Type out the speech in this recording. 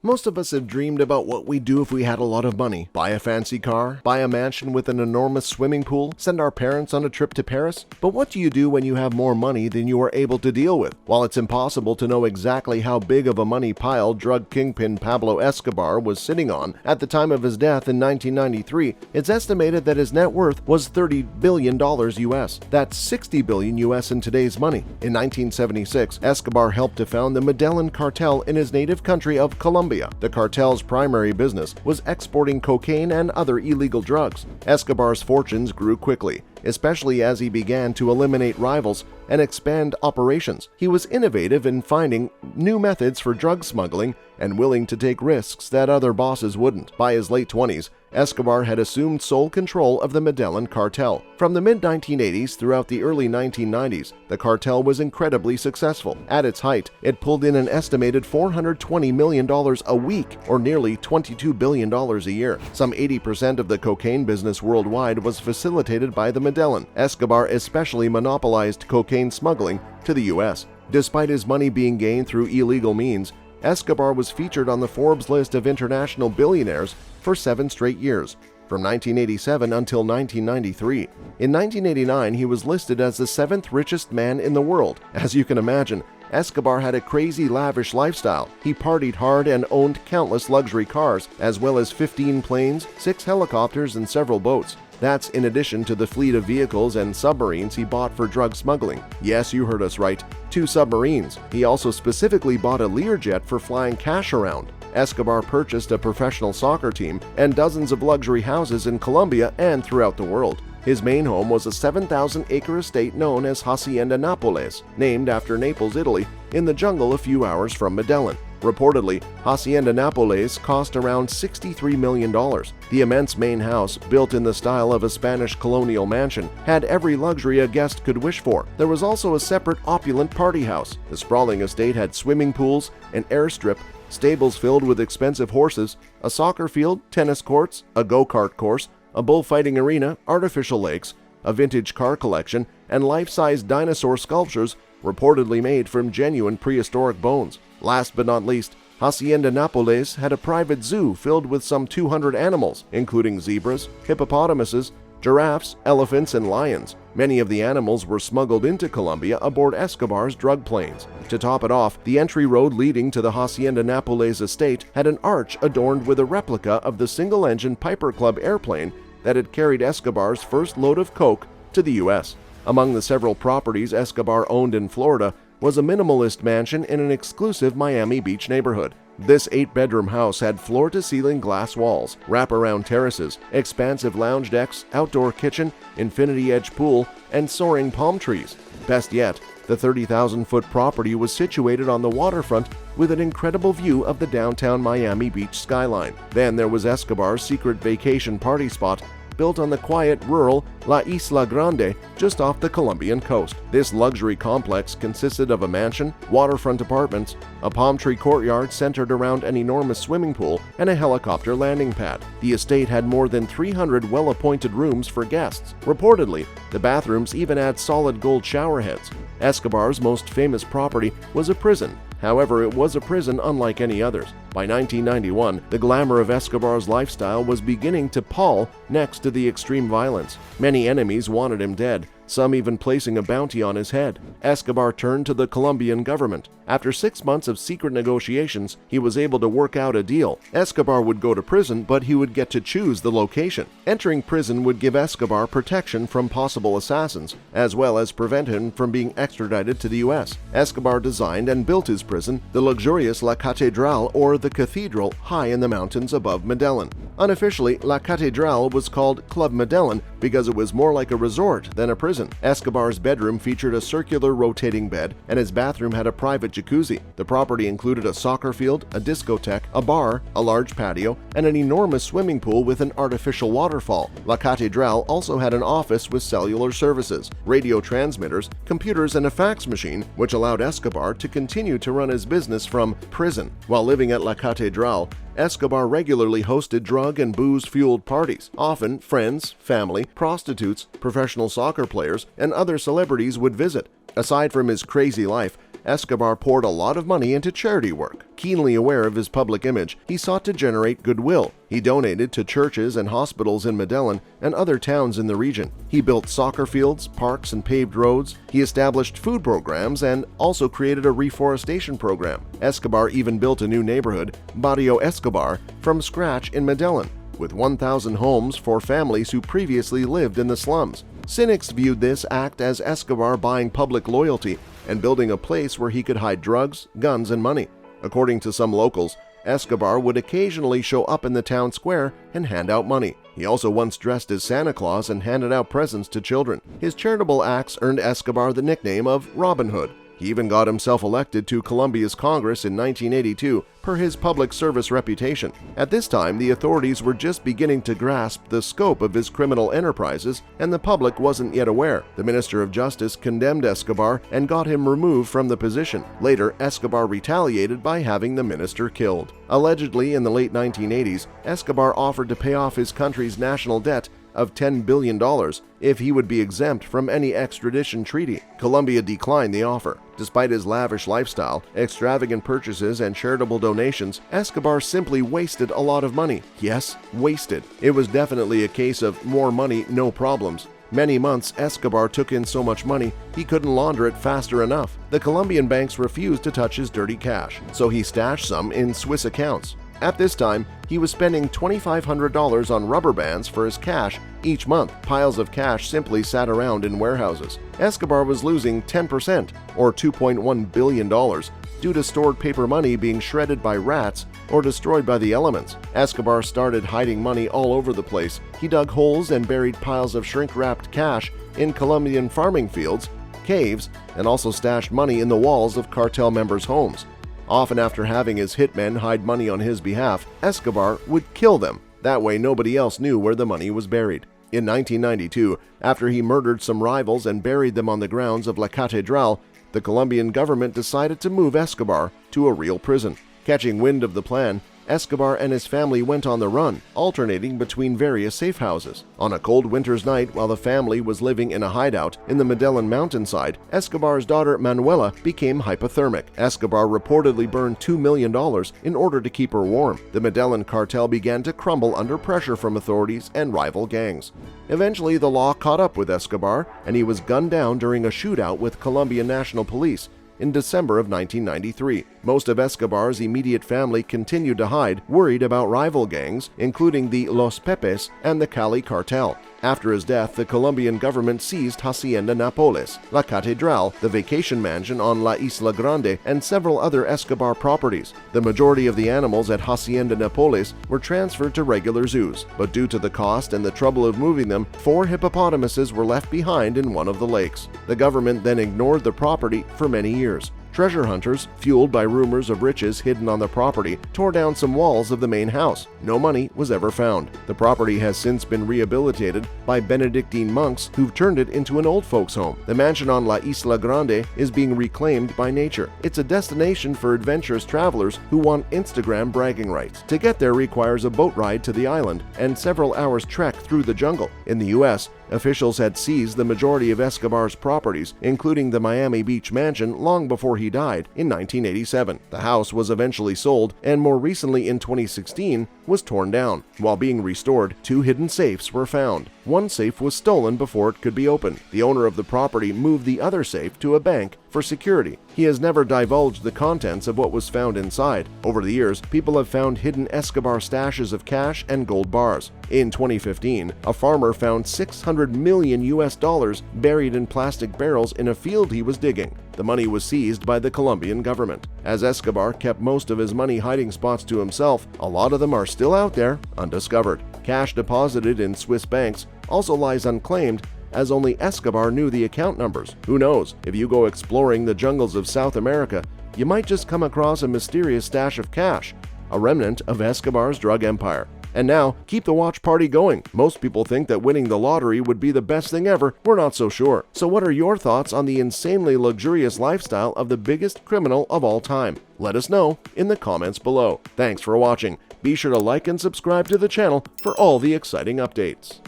Most of us have dreamed about what we'd do if we had a lot of money. Buy a fancy car, buy a mansion with an enormous swimming pool, send our parents on a trip to Paris. But what do you do when you have more money than you are able to deal with? While it's impossible to know exactly how big of a money pile drug kingpin Pablo Escobar was sitting on at the time of his death in 1993, it's estimated that his net worth was $30 billion US. That's 60 billion US in today's money. In 1976, Escobar helped to found the Medellin cartel in his native country of Colombia. The cartel's primary business was exporting cocaine and other illegal drugs. Escobar's fortunes grew quickly, especially as he began to eliminate rivals and expand operations. He was innovative in finding new methods for drug smuggling and willing to take risks that other bosses wouldn't. By his late 20s, Escobar had assumed sole control of the Medellin cartel. From the mid-1980s throughout the early 1990s, the cartel was incredibly successful. At its height, it pulled in an estimated $420 million a week, or nearly $22 billion a year. Some 80% of the cocaine business worldwide was facilitated by the Medellin. Escobar especially monopolized cocaine smuggling to the U.S. Despite his money being gained through illegal means, Escobar was featured on the Forbes list of international billionaires for 7 straight years, from 1987 until 1993. In 1989, he was listed as the 7th richest man in the world. As you can imagine, Escobar had a crazy lavish lifestyle. He partied hard and owned countless luxury cars, as well as 15 planes, 6 helicopters, and several boats. That's in addition to the fleet of vehicles and submarines he bought for drug smuggling. Yes, you heard us right, 2 submarines. He also specifically bought a Learjet for flying cash around. Escobar purchased a professional soccer team and dozens of luxury houses in Colombia and throughout the world. His main home was a 7,000-acre estate known as Hacienda Nápoles, named after Naples, Italy, in the jungle a few hours from Medellin. Reportedly, Hacienda Nápoles cost around $63 million. The immense main house, built in the style of a Spanish colonial mansion, had every luxury a guest could wish for. There was also a separate opulent party house. The sprawling estate had swimming pools, an airstrip, stables filled with expensive horses, a soccer field, tennis courts, a go-kart course, a bullfighting arena, artificial lakes, a vintage car collection, and life-size dinosaur sculptures reportedly made from genuine prehistoric bones. Last but not least, Hacienda Nápoles had a private zoo filled with some 200 animals, including zebras, hippopotamuses, giraffes, elephants, and lions. Many of the animals were smuggled into Colombia aboard Escobar's drug planes. To top it off, the entry road leading to the Hacienda Nápoles estate had an arch adorned with a replica of the single-engine Piper Club airplane that had carried Escobar's first load of coke to the U.S. Among the several properties Escobar owned in Florida was a minimalist mansion in an exclusive Miami Beach neighborhood. This 8-bedroom house had floor-to-ceiling glass walls, wraparound terraces, expansive lounge decks, outdoor kitchen, infinity-edge pool, and soaring palm trees. Best yet, the 30,000-foot property was situated on the waterfront with an incredible view of the downtown Miami Beach skyline. Then there was Escobar's secret vacation party spot, built on the quiet, rural La Isla Grande just off the Colombian coast. This luxury complex consisted of a mansion, waterfront apartments, a palm tree courtyard centered around an enormous swimming pool, and a helicopter landing pad. The estate had more than 300 well-appointed rooms for guests. Reportedly, the bathrooms even had solid gold shower heads. Escobar's most famous property was a prison. However, it was a prison unlike any others. By 1991, the glamour of Escobar's lifestyle was beginning to pall next to the extreme violence. Many enemies wanted him dead, some even placing a bounty on his head. Escobar turned to the Colombian government. After 6 months of secret negotiations, he was able to work out a deal. Escobar would go to prison, but he would get to choose the location. Entering prison would give Escobar protection from possible assassins, as well as prevent him from being extradited to the U.S. Escobar designed and built his prison, the luxurious La Catedral, or the Cathedral, high in the mountains above Medellin. Unofficially, La Catedral was called Club Medellin because it was more like a resort than a prison. Escobar's bedroom featured a circular rotating bed, and his bathroom had a private jacuzzi. The property included a soccer field, a discotheque, a bar, a large patio, and an enormous swimming pool with an artificial waterfall. La Catedral also had an office with cellular services, radio transmitters, computers, and a fax machine, which allowed Escobar to continue to run his business from prison. While living at La Catedral, Escobar regularly hosted drug and booze-fueled parties. Often, friends, family, prostitutes, professional soccer players, and other celebrities would visit. Aside from his crazy life, Escobar poured a lot of money into charity work. Keenly aware of his public image, he sought to generate goodwill. He donated to churches and hospitals in Medellin and other towns in the region. He built soccer fields, parks, and paved roads. He established food programs and also created a reforestation program. Escobar even built a new neighborhood, Barrio Escobar, from scratch in Medellin, with 1,000 homes for families who previously lived in the slums. Cynics viewed this act as Escobar buying public loyalty and building a place where he could hide drugs, guns, and money. According to some locals, Escobar would occasionally show up in the town square and hand out money. He also once dressed as Santa Claus and handed out presents to children. His charitable acts earned Escobar the nickname of Robin Hood. He even got himself elected to Colombia's Congress in 1982 per his public service reputation. At this time, the authorities were just beginning to grasp the scope of his criminal enterprises, and the public wasn't yet aware. The Minister of Justice condemned Escobar and got him removed from the position. Later, Escobar retaliated by having the minister killed. Allegedly, in the late 1980s, Escobar offered to pay off his country's national debt of $10 billion if he would be exempt from any extradition treaty. Colombia declined the offer. Despite his lavish lifestyle, extravagant purchases, and charitable donations, Escobar simply wasted a lot of money. Yes, wasted. It was definitely a case of more money, no problems. Many months, Escobar took in so much money he couldn't launder it faster enough. The Colombian banks refused to touch his dirty cash, so he stashed some in Swiss accounts. At this time, he was spending $2,500 on rubber bands for his cash each month. Piles of cash simply sat around in warehouses. Escobar was losing 10%, or $2.1 billion, due to stored paper money being shredded by rats or destroyed by the elements. Escobar started hiding money all over the place. He dug holes and buried piles of shrink-wrapped cash in Colombian farming fields, caves, and also stashed money in the walls of cartel members' homes. Often after having his hitmen hide money on his behalf, Escobar would kill them. That way nobody else knew where the money was buried. In 1992, after he murdered some rivals and buried them on the grounds of La Catedral, the Colombian government decided to move Escobar to a real prison. Catching wind of the plan, Escobar and his family went on the run, alternating between various safe houses. On a cold winter's night, while the family was living in a hideout in the Medellin mountainside, Escobar's daughter Manuela became hypothermic. Escobar reportedly burned $2 million in order to keep her warm. The Medellin cartel began to crumble under pressure from authorities and rival gangs. Eventually, the law caught up with Escobar, and he was gunned down during a shootout with Colombian National Police in December of 1993. Most of Escobar's immediate family continued to hide, worried about rival gangs, including the Los Pepes and the Cali cartel. After his death, the Colombian government seized Hacienda Nápoles, La Catedral, the vacation mansion on La Isla Grande, and several other Escobar properties. The majority of the animals at Hacienda Nápoles were transferred to regular zoos, but due to the cost and the trouble of moving them, 4 hippopotamuses were left behind in one of the lakes. The government then ignored the property for many years. Treasure hunters, fueled by rumors of riches hidden on the property, tore down some walls of the main house. No money was ever found. The property has since been rehabilitated by Benedictine monks who've turned it into an old folks' home. The mansion on La Isla Grande is being reclaimed by nature. It's a destination for adventurous travelers who want Instagram bragging rights. To get there requires a boat ride to the island and several hours trek through the jungle. In the U.S., officials had seized the majority of Escobar's properties, including the Miami Beach mansion, long before he died in 1987. The house was eventually sold, and more recently in 2016 was torn down. While being restored, 2 hidden safes were found. One safe was stolen before it could be opened. The owner of the property moved the other safe to a bank for security. He has never divulged the contents of what was found inside. Over the years, people have found hidden Escobar stashes of cash and gold bars. In 2015, a farmer found $600 million buried in plastic barrels in a field he was digging. The money was seized by the Colombian government. As Escobar kept most of his money hiding spots to himself, a lot of them are still out there, undiscovered. Cash deposited in Swiss banks also lies unclaimed, as only Escobar knew the account numbers. Who knows, if you go exploring the jungles of South America, you might just come across a mysterious stash of cash, a remnant of Escobar's drug empire. And now, keep the watch party going. Most people think that winning the lottery would be the best thing ever. We're not so sure. So what are your thoughts on the insanely luxurious lifestyle of the biggest criminal of all time? Let us know in the comments below. Thanks for watching. Be sure to like and subscribe to the channel for all the exciting updates.